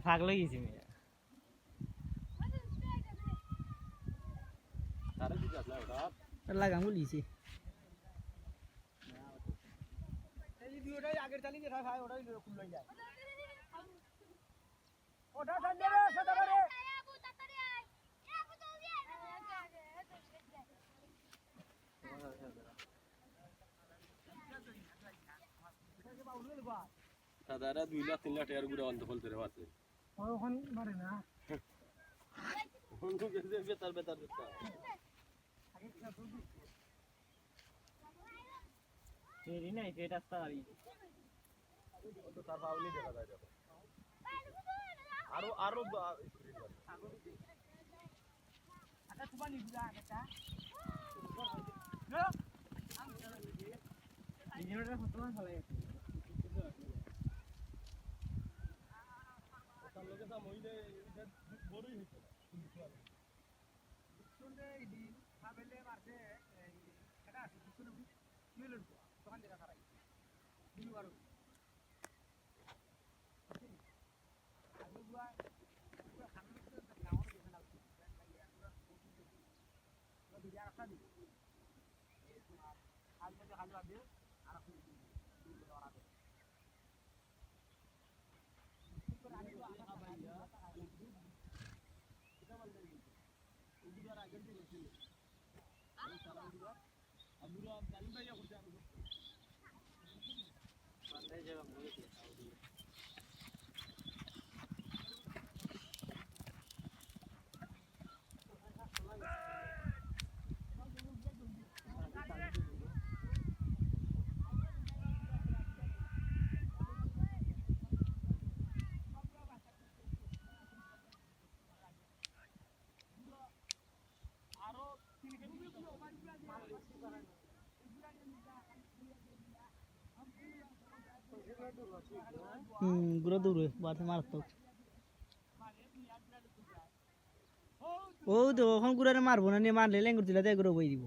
থাকলে গেছি লাগাম বলিছি আগের চালিয়ে যেটা ভাই ওটাই খুলল যায় ওটা ঠান্ডা রে সাদা রে সাদারা 2 লাখ 3 লাখ টাকার গুড়া অন্ত ফলতে রে আছে ওখান মারে না বন্ধু গেছে বেতার বেতার বেতার তেরি নাই যে রাস্তা গাড়ি তো তার পাউলি দেখা যায় দেখো আরো স্পিড বাড়ে আটা তুবানি বুঝা এটা ইঞ্জিনটা ফটোমান ভালো আছে তার লগে দাম হইলে এটা বড়ই হইছে শুনলে ইদি সাবেলে মারছে এটা আছে শুনে মিলন দোকান দেখা খারাই দিন বারো আগে বুয়া পুরো খানা তো গাওয়ার দেখে না তো বিয়া রাখা দি আজ থেকে হালুয়া দে আর আপনি দিন করে আগে গুলো দূরে বাতে মারাত্মক ও তো এখন গুড়ারে মারবো না নিয়ে মারলে লেঙ্গুর দিলে এগুলো বই দিব